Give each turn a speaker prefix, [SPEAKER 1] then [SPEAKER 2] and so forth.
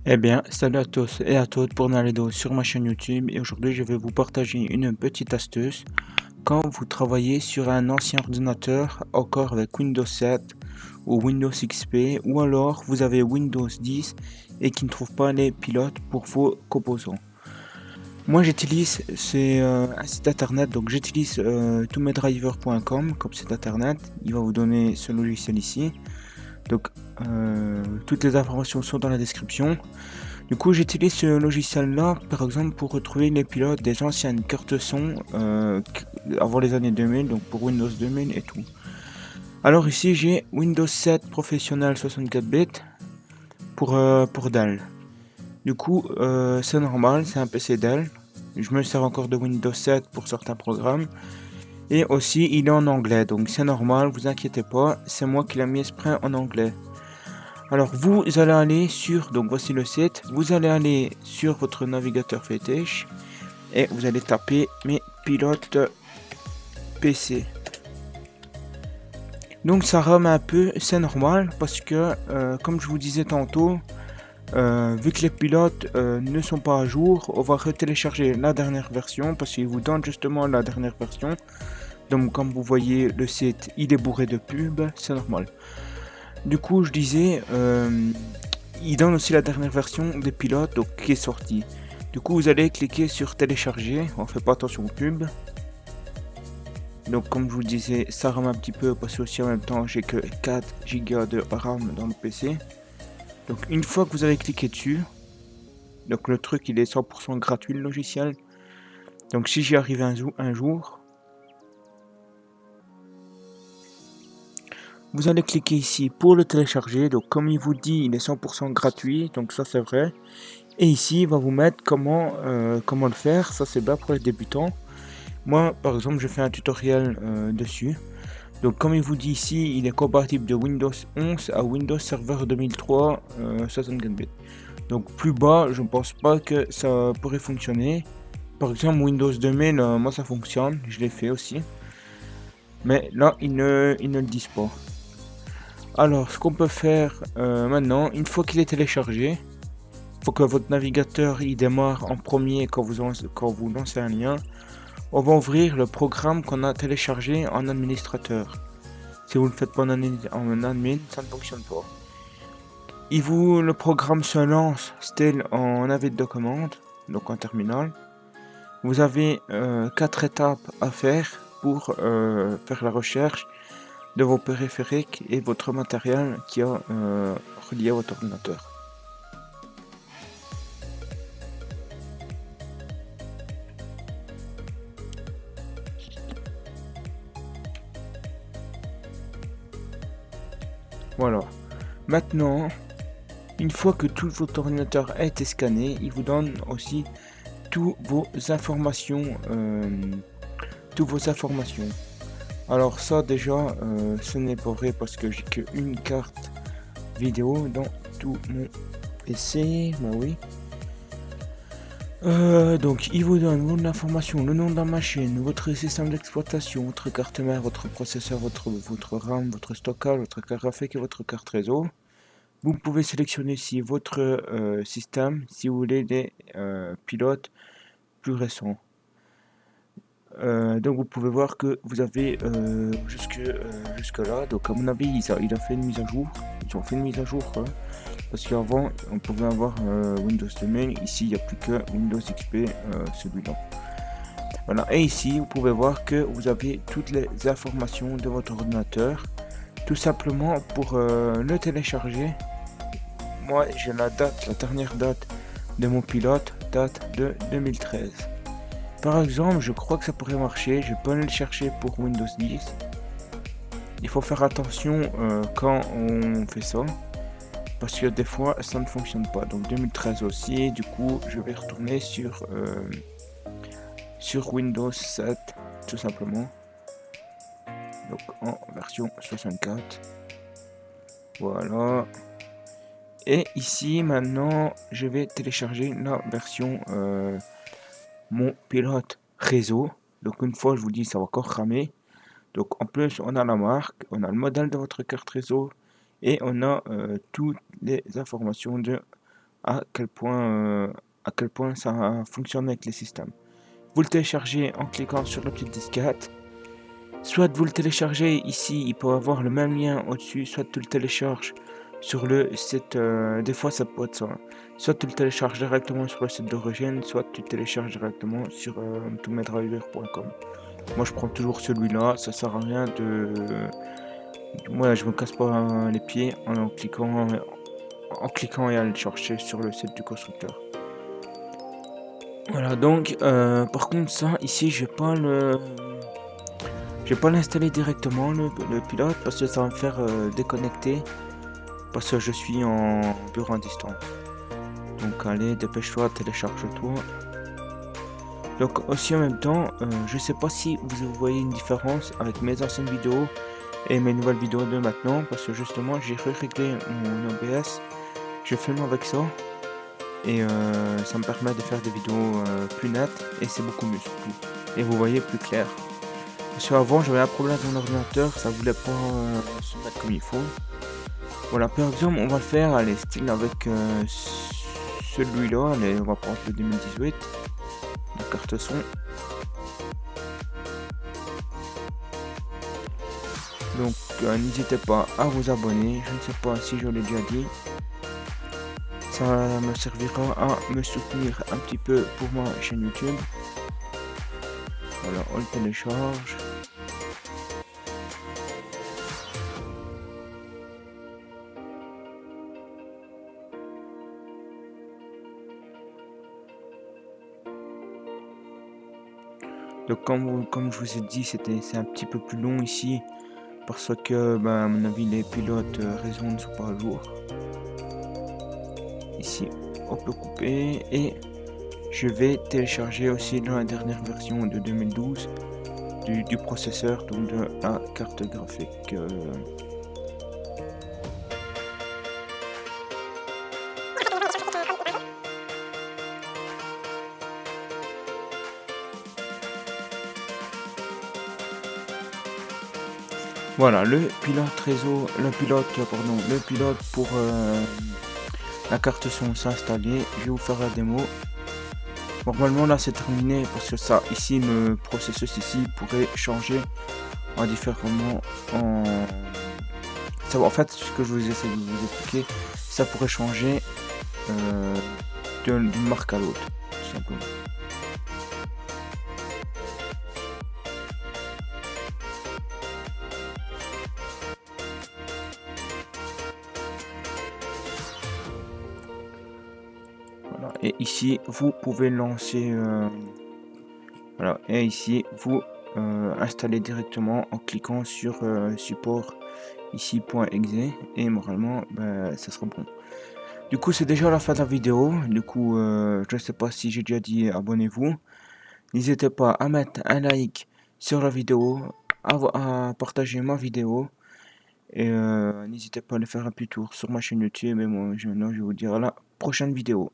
[SPEAKER 1] Eh bien, salut à tous et à toutes pour Naledo sur ma chaîne YouTube et aujourd'hui je vais vous partager une petite astuce quand vous travaillez sur un ancien ordinateur encore avec Windows 7 ou Windows XP ou alors vous avez Windows 10 et qui ne trouve pas les pilotes pour vos composants. Moi j'utilise un site internet donc j'utilise tomedriver.com comme site internet, il va vous donner ce logiciel ici. Donc toutes les informations sont dans la description. Du coup, j'utilise ce logiciel-là, par exemple, pour retrouver les pilotes des anciennes cartes son avant les années 2000, donc pour Windows 2000 et tout. Alors ici, j'ai Windows 7 Professionnel 64 bits pour Dell. Du coup, c'est normal, c'est un PC Dell. Je me sers encore de Windows 7 pour certains programmes. Et aussi, il est en anglais, donc c'est normal, vous inquiétez pas, c'est moi qui l'ai mis exprès en anglais. Alors vous allez aller sur, donc voici le site, vous allez aller sur votre navigateur fétiche et vous allez taper mes pilotes PC. Donc ça rame un peu, c'est normal parce que comme je vous disais tantôt, vu que les pilotes ne sont pas à jour, on va retélécharger la dernière version parce qu'il vous donne justement la dernière version. Donc comme vous voyez le site il est bourré de pubs, c'est normal. Du coup je disais, il donne aussi la dernière version des pilotes donc, qui est sortie. Du coup vous allez cliquer sur télécharger, on fait pas attention aux pubs. Donc comme je vous disais, ça rame un petit peu parce que aussi en même temps j'ai que 4 Go de RAM dans le PC. Donc une fois que vous avez cliqué dessus, donc le truc il est 100% gratuit le logiciel. Donc si j'y arrive un jour, vous allez cliquer ici pour le télécharger. Donc comme il vous dit, il est 100% gratuit, donc ça c'est vrai. Et ici il va vous mettre comment le faire, ça c'est bien pour les débutants. Moi par exemple je fais un tutoriel dessus. Donc comme il vous dit ici, il est compatible de Windows 11 à Windows Server 2003 64 bits. Donc plus bas, je ne pense pas que ça pourrait fonctionner. Par exemple Windows 2000, moi ça fonctionne, je l'ai fait aussi. Mais là, ils ne le disent pas. Alors ce qu'on peut faire maintenant, une fois qu'il est téléchargé, il faut que votre navigateur il démarre en premier quand vous lancez un lien. On va ouvrir le programme qu'on a téléchargé en administrateur. Si vous ne le faites pas en admin, ça ne fonctionne pas. Le programme se lance tel en navette de commande, donc en terminal. Vous avez 4 étapes à faire pour faire la recherche de vos périphériques et votre matériel qui est relié à votre ordinateur. Voilà. Maintenant, une fois que tout votre ordinateur a été scanné, il vous donne aussi toutes vos informations. Toutes vos informations. Alors ça déjà, ce n'est pas vrai parce que j'ai qu'une carte vidéo dans tout mon PC. Bah oui. Donc il vous donne votre information, le nom de la machine, votre système d'exploitation, votre carte mère, votre processeur, votre RAM, votre stockage, votre carte graphique et votre carte réseau. Vous pouvez sélectionner ici votre système si vous voulez des pilotes plus récents. Donc vous pouvez voir que vous avez jusque là. Donc à mon avis il a fait une mise à jour. Ils ont fait une mise à jour hein, parce qu'avant on pouvait avoir Windows 2000. Ici il n'y a plus que Windows XP celui-là. Voilà, et ici vous pouvez voir que vous avez toutes les informations de votre ordinateur. Tout simplement pour le télécharger. Moi j'ai la dernière date de mon pilote date de 2013. Par exemple, je crois que ça pourrait marcher. Je peux aller le chercher pour Windows 10. Il faut faire attention quand on fait ça. Parce que des fois, ça ne fonctionne pas. Donc 2013 aussi. Du coup, je vais retourner sur Windows 7. Tout simplement. Donc en version 64. Voilà. Et ici, maintenant, je vais télécharger la version mon pilote réseau. Donc une fois, je vous dis, ça va encore ramer. Donc en plus, on a la marque, on a le modèle de votre carte réseau et on a toutes les informations de à quel point ça fonctionne avec les systèmes. Vous le téléchargez en cliquant sur la petite disquette. Soit vous le téléchargez ici, il peut avoir le même lien au-dessus, soit tu le télécharges sur le site, des fois ça peut être ça. Soit tu le télécharges directement sur le site d'origine, soit tu télécharges directement sur tomedriver.com. Moi je prends toujours celui-là, ça sert à rien de... Moi je me casse pas les pieds en cliquant et à le chercher sur le site du constructeur. Voilà donc par contre ça ici je vais pas l'installer directement le pilote parce que ça va me faire déconnecter parce que je suis en bureau à distance. Donc allez, dépêche-toi, télécharge-toi. Donc aussi en même temps, je sais pas si vous voyez une différence avec mes anciennes vidéos et mes nouvelles vidéos de maintenant parce que justement j'ai réglé mon OBS, je filme avec ça et ça me permet de faire des vidéos plus nettes et c'est beaucoup mieux surtout. Et vous voyez plus clair. Parce qu'avant j'avais un problème avec mon ordinateur, ça voulait pas se mettre comme il faut. Voilà, par exemple, on va le faire, allez, style avec celui-là, allez, on va prendre le 2018, la carte son. Donc, n'hésitez pas à vous abonner, je ne sais pas si je l'ai déjà dit. Ça me servira à me soutenir un petit peu pour ma chaîne YouTube. Voilà, on le télécharge. Donc comme je vous ai dit, c'est un petit peu plus long ici parce que à mon avis les pilotes réseau ne sont pas à jour. Ici on peut couper et je vais télécharger aussi la dernière version de 2012 du processeur, donc de la carte graphique. Voilà, le pilote pour la carte son s'installer. Je vais vous faire la démo. Normalement là c'est terminé parce que ça ici le processus ici pourrait changer en différemment en fait ce que je vous essaie de vous expliquer, ça pourrait changer d'une marque à l'autre tout simplement. Voilà. Et ici vous pouvez lancer voilà, et ici vous installez directement en cliquant sur support ici .exe et moralement ça sera bon. Du coup c'est déjà la fin de la vidéo. Du coup je sais pas si j'ai déjà dit abonnez-vous. N'hésitez pas à mettre un like sur la vidéo, à partager ma vidéo et n'hésitez pas à aller faire un petit tour sur ma chaîne YouTube et moi maintenant je vais vous dire à la prochaine vidéo.